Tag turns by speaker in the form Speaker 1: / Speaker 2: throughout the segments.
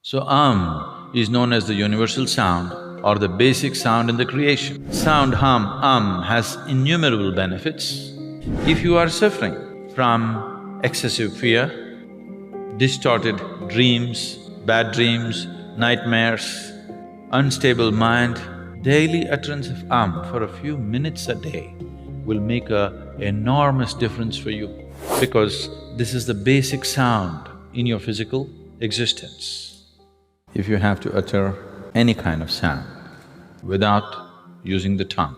Speaker 1: So is known as the universal sound or the basic sound in the creation. Sound has innumerable benefits. If you are suffering from excessive fear, distorted dreams, bad dreams, nightmares, unstable mind, daily utterance of for a few minutes a day will make a enormous difference for you, because this is the basic sound in your physical existence. If you have to utter any kind of sound without using the tongue,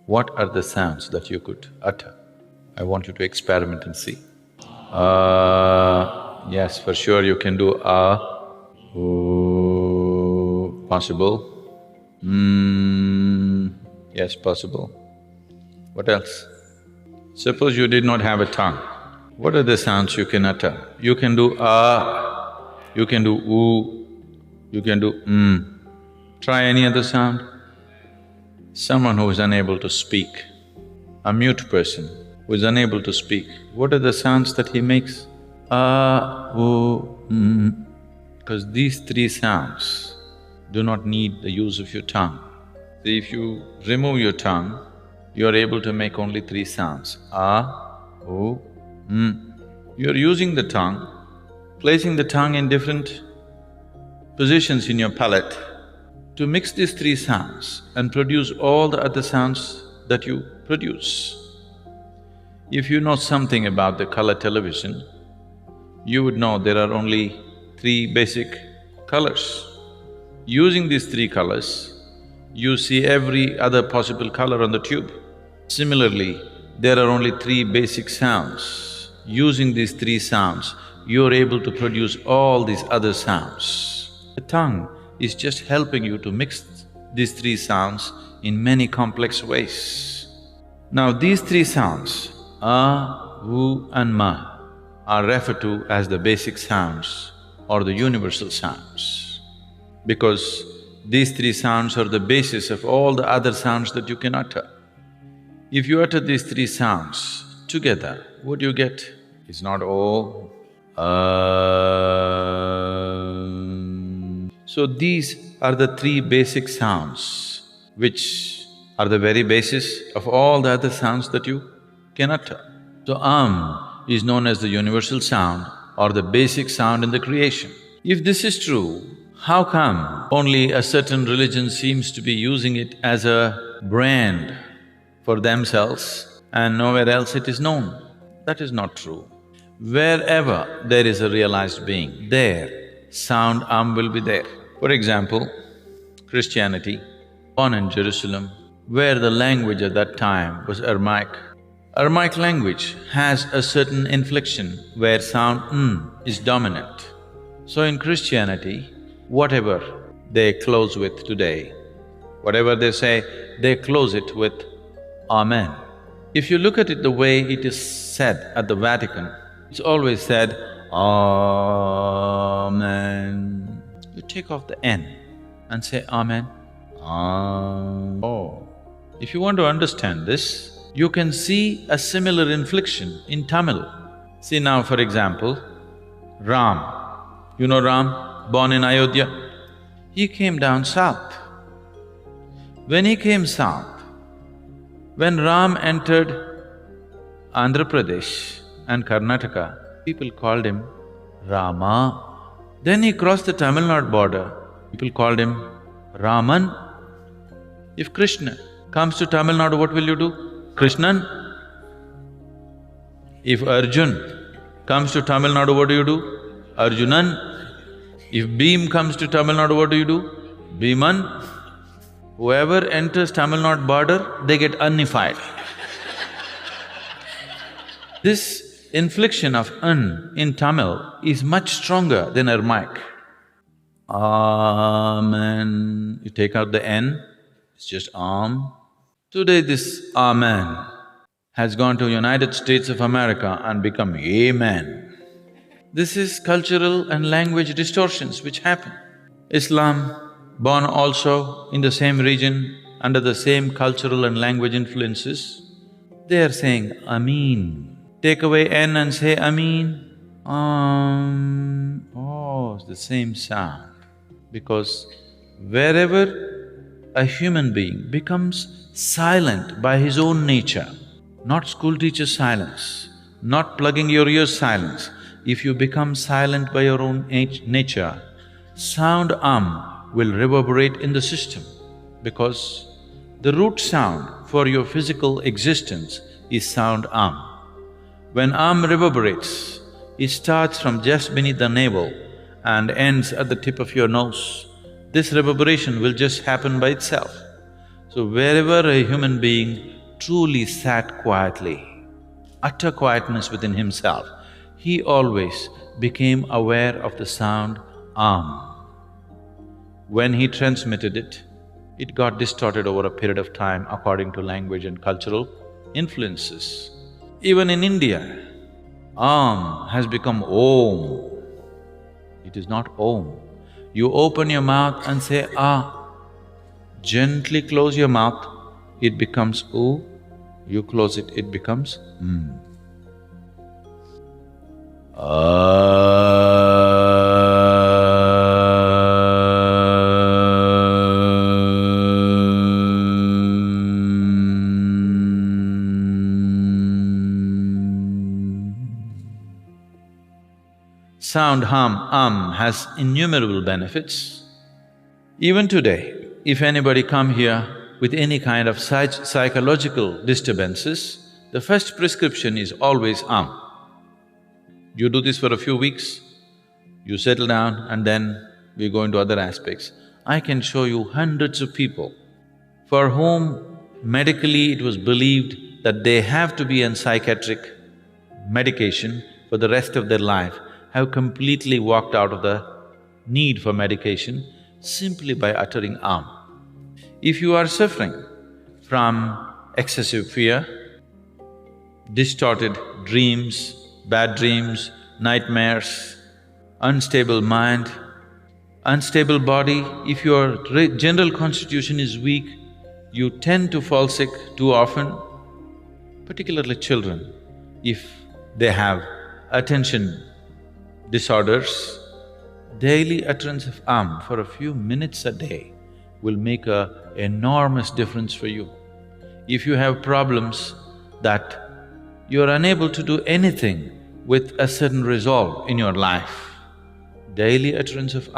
Speaker 1: what are the sounds that you could utter? I want you to experiment and see. Yes, for sure you can do ooh, possible. Yes, possible. What else? Suppose you did not have a tongue, what are the sounds you can utter? You can do you can do oo, you can do Try any other sound. Someone who is unable to speak, a mute person who is unable to speak, what are the sounds that he makes? Because these three sounds do not need the use of your tongue. See, if you remove your tongue, you are able to make only three sounds, You're using the tongue, placing the tongue in different positions in your palate to mix these three sounds and produce all the other sounds that you produce. If you know something about the color television, you would know there are only three basic colors. Using these three colors, you see every other possible color on the tube. Similarly, there are only three basic sounds. Using these three sounds, you're able to produce all these other sounds. The tongue is just helping you to mix these three sounds in many complex ways. Now these three sounds, wu and ma, are referred to as the basic sounds or the universal sounds, because these three sounds are the basis of all the other sounds that you can utter. If you utter these three sounds together, what do you get? It's not oh, So these are the three basic sounds which are the very basis of all the other sounds that you can utter. So is known as the universal sound or the basic sound in the creation. If this is true, how come only a certain religion seems to be using it as a brand for themselves and nowhere else it is known? That is not true. Wherever there is a realized being, there sound will be there. For example, Christianity, born in Jerusalem, where the language at that time was Aramaic. Aramaic language has a certain inflection where sound is dominant. So in Christianity, whatever they close with today, whatever they say, they close it with Amen. If you look at it the way it is said at the Vatican, it's always said, Amen. You take off the N and say Amen. If you want to understand this, you can see a similar inflection in Tamil. See now, for example, Ram. You know Ram, born in Ayodhya? He came down south. When he came south, when Ram entered Andhra Pradesh and Karnataka, people called him Rama. Then he crossed the Tamil Nadu border, people called him Raman. If Krishna comes to Tamil Nadu, what will you do? Krishnan. If Arjun comes to Tamil Nadu, what do you do? Arjunan. If Bhim comes to Tamil Nadu, what do you do? Bhiman. Whoever enters Tamil Nadu border, they get unified. This inflection of in Tamil is much stronger than Aramaic. Amen. You take out the N, it's just Today this Amen has gone to United States of America and become Amen. This is cultural and language distortions which happen. Islam, born also in the same region, under the same cultural and language influences, they are saying Ameen. Take away N and say Ameen. Oh, Oh, the same sound. Because wherever a human being becomes silent by his own nature, not school teacher silence, not plugging your ears silence, if you become silent by your own nature, sound will reverberate in the system because the root sound for your physical existence is sound When reverberates, it starts from just beneath the navel and ends at the tip of your nose. This reverberation will just happen by itself. So wherever a human being truly sat quietly, utter quietness within himself, he always became aware of the sound When he transmitted it, it got distorted over a period of time according to language and cultural influences. Even in India, has become Om. It is not Om. You open your mouth and say Gently close your mouth, it becomes U. You close it, it becomes Sound has innumerable benefits. Even today, if anybody come here with any kind of psychological disturbances, the first prescription is always You do this for a few weeks, you settle down and then we go into other aspects. I can show you hundreds of people for whom medically it was believed that they have to be on psychiatric medication for the rest of their life, have completely walked out of the need for medication simply by uttering If you are suffering from excessive fear, distorted dreams, bad dreams, nightmares, unstable mind, unstable body, if your general constitution is weak, you tend to fall sick too often, particularly children, if they have attention disorders, daily utterance of for a few minutes a day will make an enormous difference for you. If you have problems that you are unable to do anything with a certain resolve in your life, daily utterance of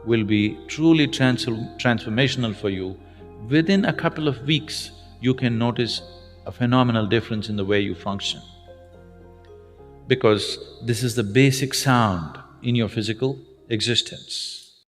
Speaker 1: will be truly transformational for you. Within a couple of weeks, you can notice a phenomenal difference in the way you function. Because this is the basic sound in your physical existence.